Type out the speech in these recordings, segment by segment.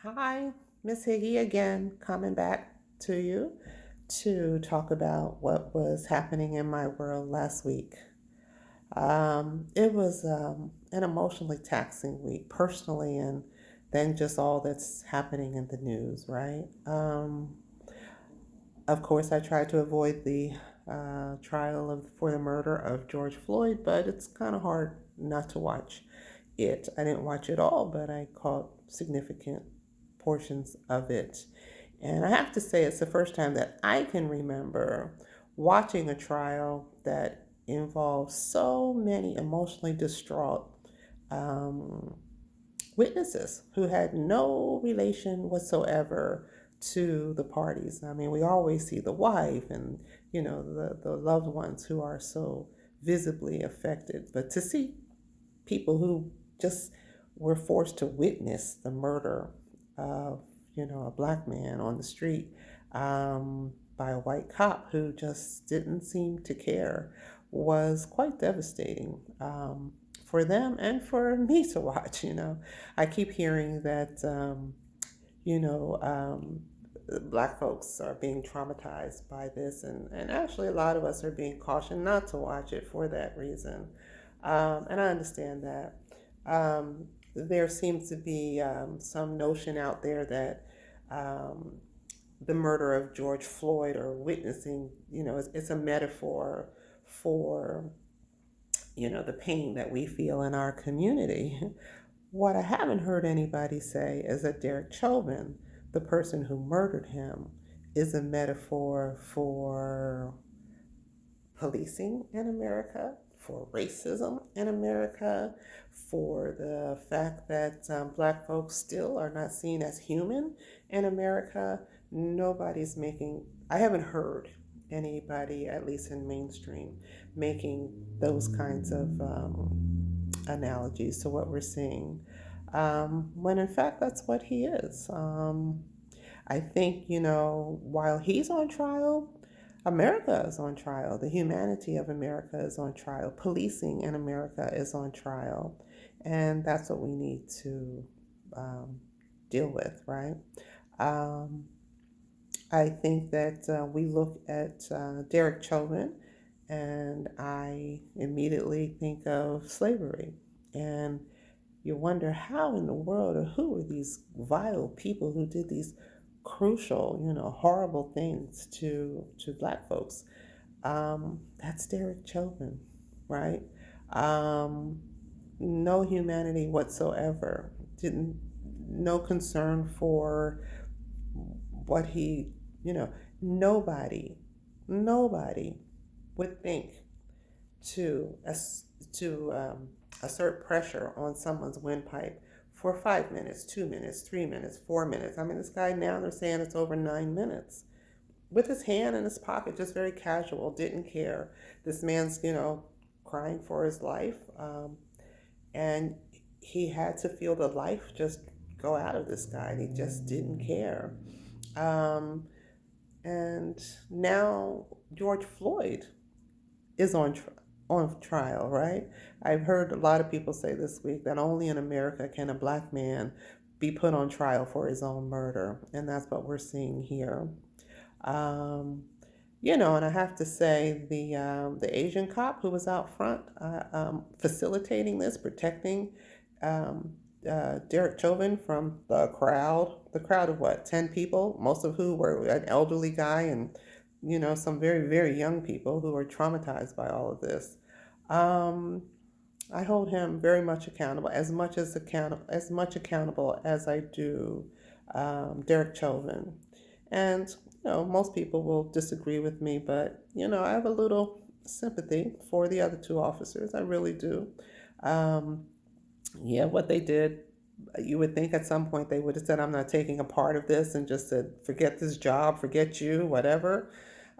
Hi, Miss Higgy again, coming back to you to talk about what was happening in my world last week. It was an emotionally taxing week, personally, and then just all that's happening in the news, right? Of course, I tried to avoid the trial for the murder of George Floyd, but it's kind of hard not to watch it. I didn't watch it all, but I caught significant portions of it. And I have to say, it's the first time that I can remember watching a trial that involves so many emotionally distraught um, witnesses who had no relation whatsoever to the parties. I mean, we always see the wife and, the loved ones who are so visibly affected. But to see people who just were forced to witness the murder of, a black man on the street by a white cop who just didn't seem to care was quite devastating for them and for me to watch. I keep hearing that, you know, um, black folks are being traumatized by this, and actually, a lot of us are being cautioned not to watch it for that reason. And I understand that. There seems to be some notion out there that um, the murder of George Floyd or witnessing, it's a metaphor for, the pain that we feel in our community. What I haven't heard anybody say is that Derek Chauvin, the person who murdered him, is a metaphor for policing in America, for racism in America, for the fact that black folks still are not seen as human in America. Nobody's making, I haven't heard anybody, at least in mainstream, making those kinds of analogies to what we're seeing. When in fact, that's what he is. I think, while he's on trial, America is on trial. The humanity of America is on trial. Policing in America is on trial. And that's what we need to um, deal with, right? Um, I think that we look at Derek Chauvin, and I immediately think of slavery. And you wonder how in the world, or who are these vile people who did these crucial, horrible things to black folks. That's Derek Chauvin, right? Um, no humanity whatsoever. Didn't No concern for what he, you know, nobody, nobody would think to assert pressure on someone's windpipe for 5 minutes, 2 minutes, 3 minutes, 4 minutes. I mean, this guy now they're saying it's over 9 minutes with his hand in his pocket, just very casual, didn't care. This man's, crying for his life, and he had to feel the life just go out of this guy. And he just didn't care. Um, and now George Floyd is on trial, right? I've heard a lot of people say this week that only in America can a black man be put on trial for his own murder, and that's what we're seeing here. Um, and I have to say the Asian cop who was out front facilitating this, protecting um, Derek Chauvin from the crowd of what, 10 people, most of who were an elderly guy and some very very young people who were traumatized by all of this. Um, I hold him very much accountable, as much accountable as I do Derek Chauvin. And most people will disagree with me, but I have a little sympathy for the other two officers. I really do. Um, yeah, what they did, you would think at some point they would have said, "I'm not taking a part of this," and just said, "Forget this job, forget you, whatever."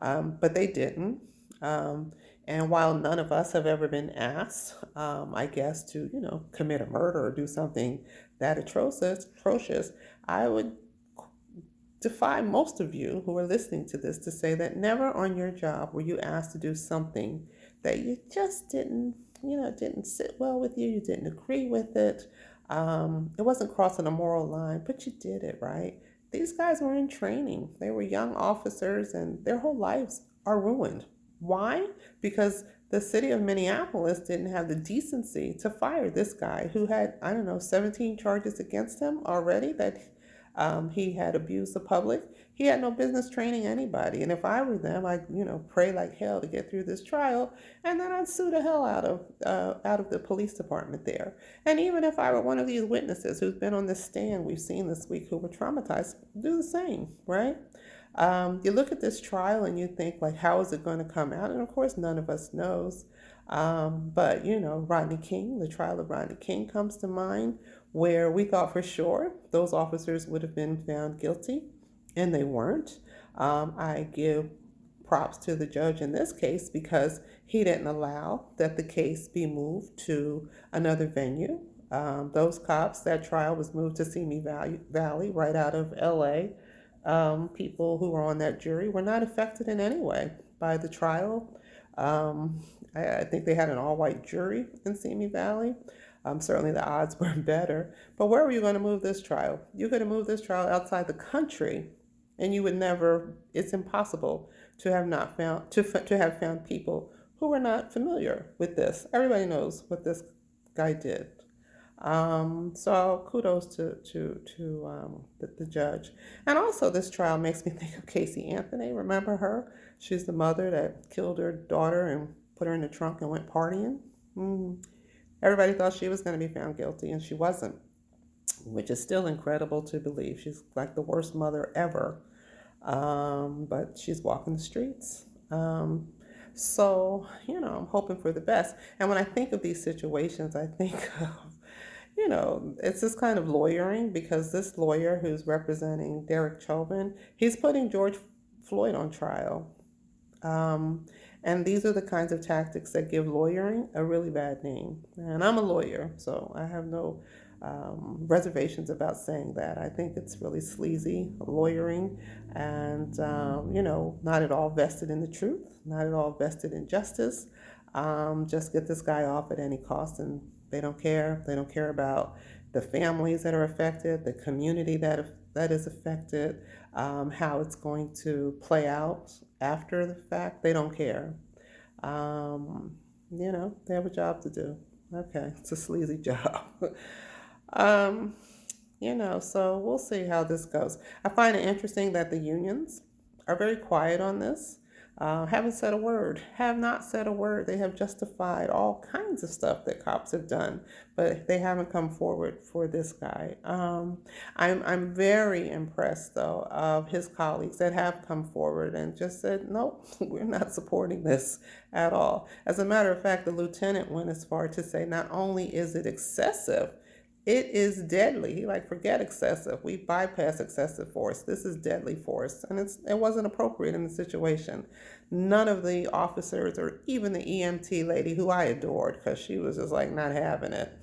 But they didn't. Um, and while none of us have ever been asked, I guess, to commit a murder or do something that atrocious, I would defy most of you who are listening to this to say that never on your job were you asked to do something that you just didn't sit well with you, you didn't agree with it. It wasn't crossing a moral line, but you did it, right? These guys were in training. They were young officers, and their whole lives are ruined. Why? Because the city of Minneapolis didn't have the decency to fire this guy who had, I don't know, 17 charges against him already that he had abused the public. He had no business training anybody. And if I were them, I'd, pray like hell to get through this trial, and then I'd sue the hell out of the police department there. And even if I were one of these witnesses who's been on this stand we've seen this week who were traumatized, do the same, right? You look at this trial and you think, like, how is it going to come out? And of course, none of us knows. But, Rodney King, the trial of Rodney King comes to mind, where we thought for sure those officers would have been found guilty, and they weren't. I give props to the judge in this case because he didn't allow that the case be moved to another venue. Those cops, that trial was moved to Simi Valley, right out of LA. People who were on that jury were not affected in any way by the trial. I think they had an all-white jury in Simi Valley. Certainly the odds were better. But where were you going to move this trial? You could have moved this trial outside the country, and you would never. It's impossible to have not found to have found people who were not familiar with this. Everybody knows what this guy did. So kudos to the judge. And also, this trial makes me think of Casey Anthony. Remember her? She's the mother that killed her daughter and put her in the trunk and went partying. Everybody thought she was going to be found guilty, and she wasn't, which is still incredible to believe. She's like the worst mother ever, but she's walking the streets. So, I'm hoping for the best. And when I think of these situations, I think of, it's this kind of lawyering, because this lawyer who's representing Derek Chauvin, he's putting George Floyd on trial. And these are the kinds of tactics that give lawyering a really bad name. And I'm a lawyer, so I have no reservations about saying that. I think it's really sleazy lawyering, and not at all vested in the truth, not at all vested in justice. Just get this guy off at any cost, and they don't care. They don't care about the families that are affected, the community that is affected, how it's going to play out after the fact. They don't care. They have a job to do. Okay, it's a sleazy job. um, so we'll see how this goes. I find it interesting that the unions are very quiet on this. Haven't said a word, have not said a word. They have justified all kinds of stuff that cops have done, but they haven't come forward for this guy. I'm very impressed, though, of his colleagues that have come forward and just said, nope, we're not supporting this at all. As a matter of fact, the lieutenant went as far to say not only is it excessive, it is deadly. Forget excessive. We bypass excessive force. This is deadly force. And it wasn't appropriate in the situation. None of the officers, or even the EMT lady, who I adored because she was just not having it.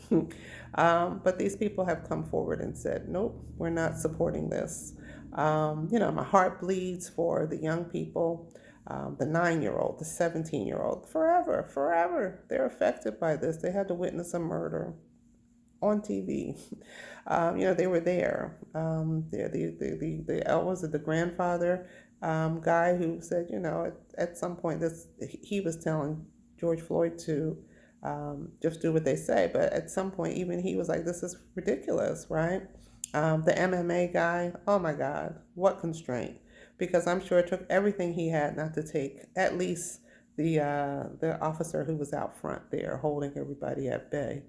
But these people have come forward and said, nope, we're not supporting this. My heart bleeds for the young people, the 9-year-old, the 17-year-old, forever. They're affected by this. They had to witness a murder on TV. They were there. Was it the grandfather guy who said, at some point he was telling George Floyd to just do what they say, but at some point even he was like, this is ridiculous, right? The MMA guy, oh my God, what constraint? Because I'm sure it took everything he had not to take at least the officer who was out front there holding everybody at bay.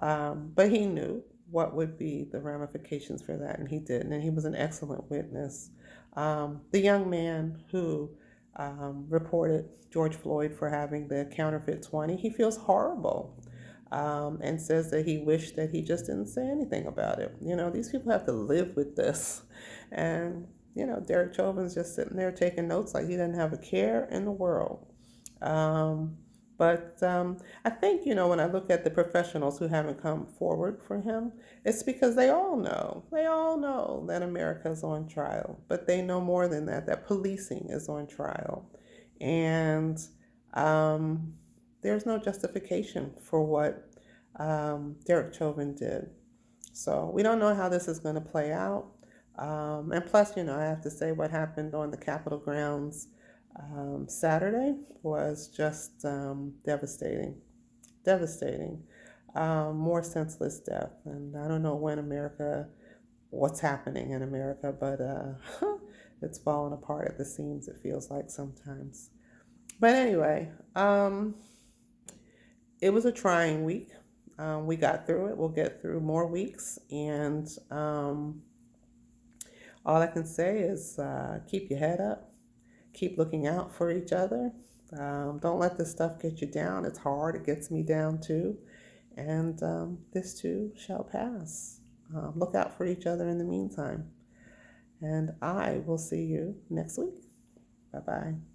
But he knew what would be the ramifications for that, and he didn't, and he was an excellent witness. The young man who reported George Floyd for having the counterfeit 20, he feels horrible, and says that he wished that he just didn't say anything about it. These people have to live with this. And, Derek Chauvin's just sitting there taking notes like he doesn't have a care in the world. But I think, when I look at the professionals who haven't come forward for him, it's because they all know that America is on trial. But they know more than that policing is on trial. And there's no justification for what Derek Chauvin did. So we don't know how this is going to play out. And plus, I have to say what happened on the Capitol grounds Saturday was just devastating. Devastating. More senseless death. And I don't know what's happening in America, but it's falling apart at the seams, it feels like sometimes. But anyway, it was a trying week. We got through it. We'll get through more weeks. And all I can say is keep your head up, keep looking out for each other. Don't let this stuff get you down. It's hard, it gets me down too. And this too shall pass. Look out for each other in the meantime. And I will see you next week. Bye bye.